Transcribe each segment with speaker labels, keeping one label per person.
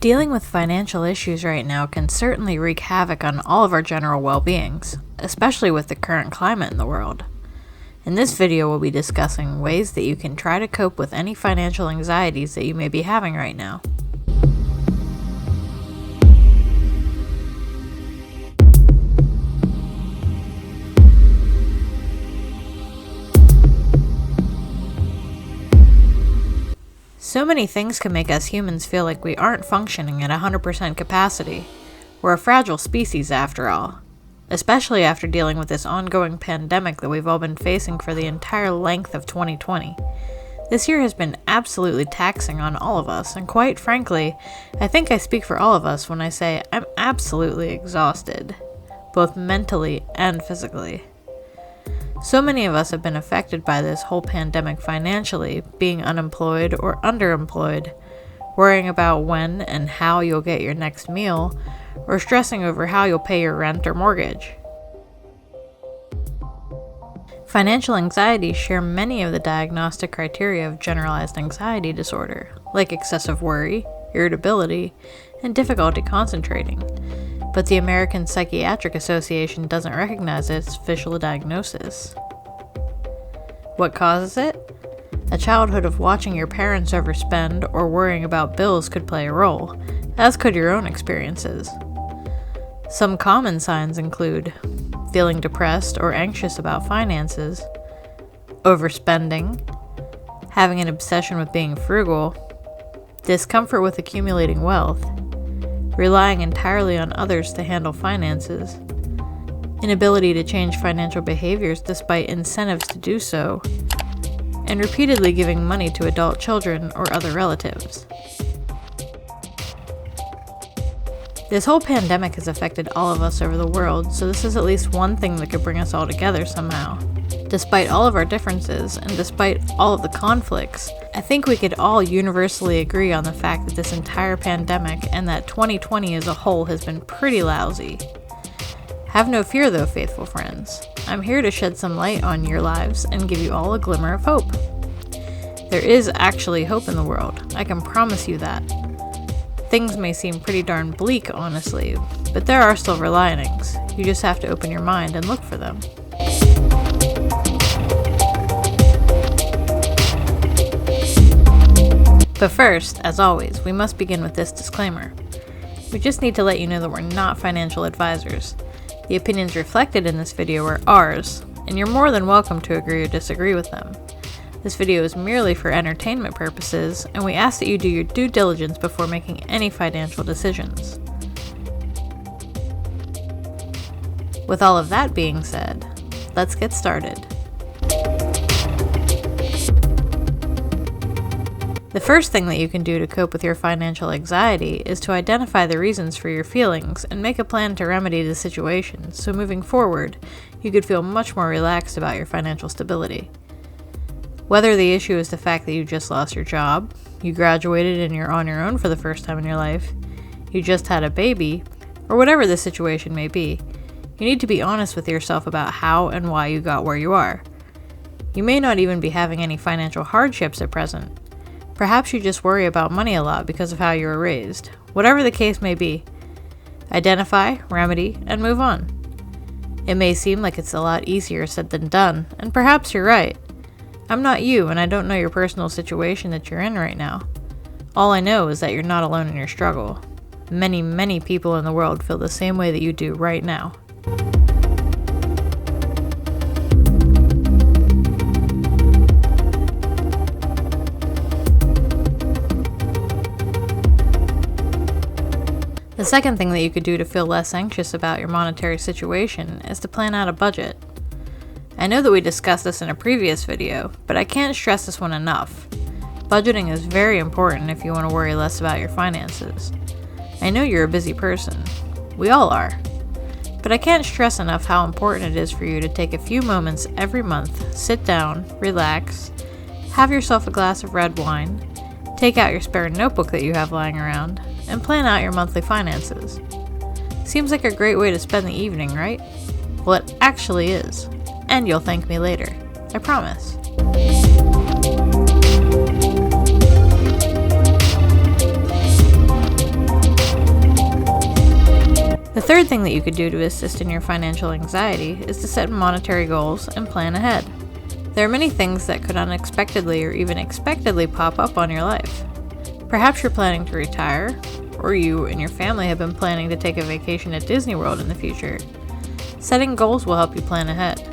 Speaker 1: Dealing with financial issues right now can certainly wreak havoc on all of our general well-beings, especially with the current climate in the world. In this video, we'll be discussing ways that you can try to cope with any financial anxieties that you may be having right now. So many things can make us humans feel like we aren't functioning at 100% capacity. We're a fragile species after all, especially after dealing with this ongoing pandemic that we've all been facing for the entire length of 2020. This year has been absolutely taxing on all of us, and quite frankly, I think I speak for all of us when I say I'm absolutely exhausted, both mentally and physically. So many of us have been affected by this whole pandemic financially, being unemployed or underemployed, worrying about when and how you'll get your next meal, or stressing over how you'll pay your rent or mortgage. Financial anxieties share many of the diagnostic criteria of generalized anxiety disorder, like excessive worry, irritability, and difficulty concentrating. But the American Psychiatric Association doesn't recognize it as official diagnosis. What causes it? A childhood of watching your parents overspend or worrying about bills could play a role, as could your own experiences. Some common signs include feeling depressed or anxious about finances, overspending, having an obsession with being frugal, discomfort with accumulating wealth, relying entirely on others to handle finances, inability to change financial behaviors despite incentives to do so, and repeatedly giving money to adult children or other relatives. This whole pandemic has affected all of us over the world, so this is at least one thing that could bring us all together somehow. Despite all of our differences, and despite all of the conflicts, I think we could all universally agree on the fact that this entire pandemic and that 2020 as a whole has been pretty lousy. Have no fear though, faithful friends. I'm here to shed some light on your lives and give you all a glimmer of hope. There is actually hope in the world, I can promise you that. Things may seem pretty darn bleak, honestly, but there are silver linings. You just have to open your mind and look for them. But first, as always, we must begin with this disclaimer. We just need to let you know that we're not financial advisors. The opinions reflected in this video are ours, and you're more than welcome to agree or disagree with them. This video is merely for entertainment purposes, and we ask that you do your due diligence before making any financial decisions. With all of that being said, let's get started. The first thing that you can do to cope with your financial anxiety is to identify the reasons for your feelings and make a plan to remedy the situation, so moving forward, you could feel much more relaxed about your financial stability. Whether the issue is the fact that you just lost your job, you graduated and you're on your own for the first time in your life, you just had a baby, or whatever the situation may be, you need to be honest with yourself about how and why you got where you are. You may not even be having any financial hardships at present. Perhaps you just worry about money a lot because of how you were raised. Whatever the case may be, identify, remedy, and move on. It may seem like it's a lot easier said than done, and perhaps you're right. I'm not you, and I don't know your personal situation that you're in right now. All I know is that you're not alone in your struggle. Many, many people in the world feel the same way that you do right now. The second thing that you could do to feel less anxious about your monetary situation is to plan out a budget. I know that we discussed this in a previous video, but I can't stress this one enough. Budgeting is very important if you want to worry less about your finances. I know you're a busy person. We all are. But I can't stress enough how important it is for you to take a few moments every month, sit down, relax, have yourself a glass of red wine, take out your spare notebook that you have lying around, and plan out your monthly finances. Seems like a great way to spend the evening, right? Well, it actually is. And you'll thank me later. I promise. third thing that you could do to assist in your financial anxiety is to set monetary goals and plan ahead. There are many things that could unexpectedly or even expectedly pop up on your life. Perhaps you're planning to retire, or you and your family have been planning to take a vacation at Disney World in the future. Setting goals will help you plan ahead.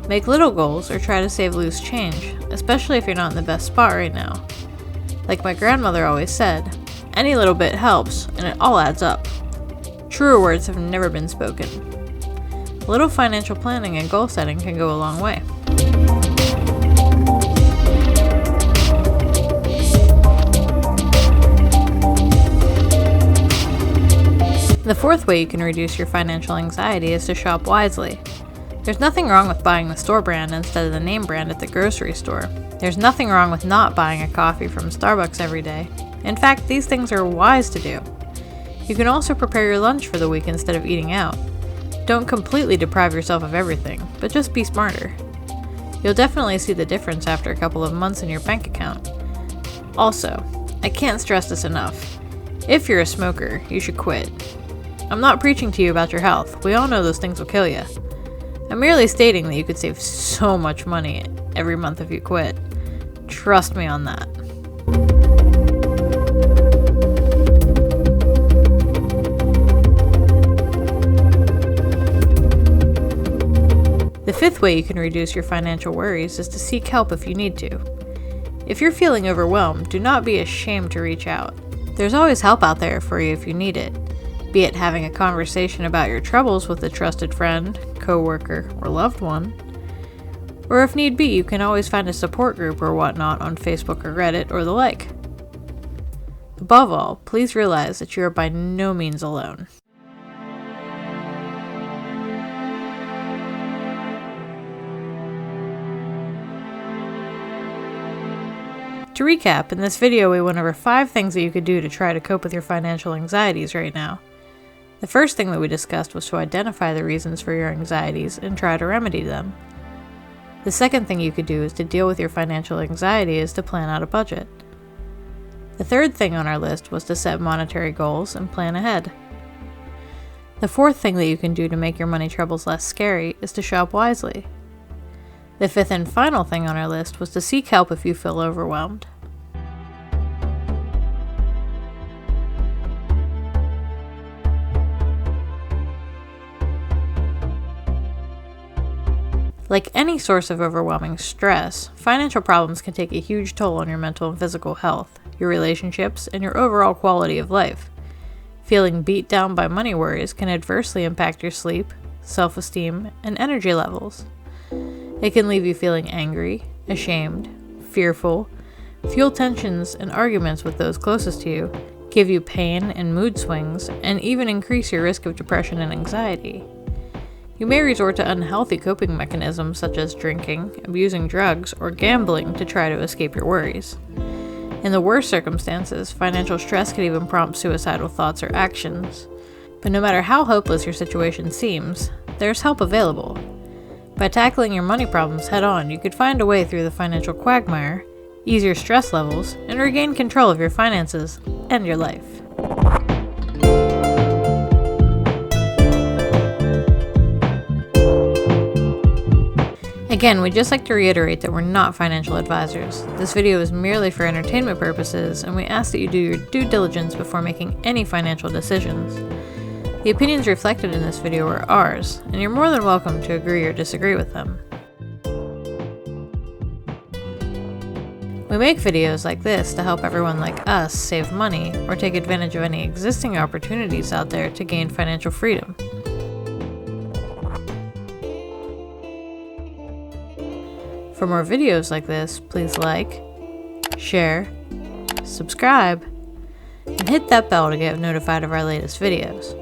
Speaker 1: Make little goals or try to save loose change, especially if you're not in the best spot right now. Like my grandmother always said, any little bit helps and it all adds up. Truer words have never been spoken. Little financial planning and goal setting can go a long way. The fourth way you can reduce your financial anxiety is to shop wisely. There's nothing wrong with buying the store brand instead of the name brand at the grocery store. There's nothing wrong with not buying a coffee from Starbucks every day. In fact, these things are wise to do. You can also prepare your lunch for the week instead of eating out. Don't completely deprive yourself of everything, but just be smarter. You'll definitely see the difference after a couple of months in your bank account. Also, I can't stress this enough. If you're a smoker, you should quit. I'm not preaching to you about your health. We all know those things will kill you. I'm merely stating that you could save so much money every month if you quit. Trust me on that. The fifth way you can reduce your financial worries is to seek help if you need to. If you're feeling overwhelmed, do not be ashamed to reach out. There's always help out there for you if you need it. Be it having a conversation about your troubles with a trusted friend, coworker, or loved one. Or if need be, you can always find a support group or whatnot on Facebook or Reddit or the like. Above all, please realize that you are by no means alone. To recap, in this video we went over 5 things that you could do to try to cope with your financial anxieties right now. The first thing that we discussed was to identify the reasons for your anxieties and try to remedy them. The second thing you could do is to deal with your financial anxiety is to plan out a budget. The third thing on our list was to set monetary goals and plan ahead. The fourth thing that you can do to make your money troubles less scary is to shop wisely. The fifth and final thing on our list was to seek help if you feel overwhelmed. Like any source of overwhelming stress, financial problems can take a huge toll on your mental and physical health, your relationships, and your overall quality of life. Feeling beat down by money worries can adversely impact your sleep, self-esteem, and energy levels. It can leave you feeling angry, ashamed, fearful, fuel tensions and arguments with those closest to you, give you pain and mood swings, and even increase your risk of depression and anxiety. You may resort to unhealthy coping mechanisms such as drinking, abusing drugs, or gambling to try to escape your worries. In the worst circumstances, financial stress could even prompt suicidal thoughts or actions. But no matter how hopeless your situation seems, there's help available. By tackling your money problems head on, you could find a way through the financial quagmire, ease your stress levels, and regain control of your finances and your life. Again, we'd just like to reiterate that we're not financial advisors. This video is merely for entertainment purposes, and we ask that you do your due diligence before making any financial decisions. The opinions reflected in this video are ours, and you're more than welcome to agree or disagree with them. We make videos like this to help everyone like us save money or take advantage of any existing opportunities out there to gain financial freedom. For more videos like this, please like, share, subscribe, and hit that bell to get notified of our latest videos.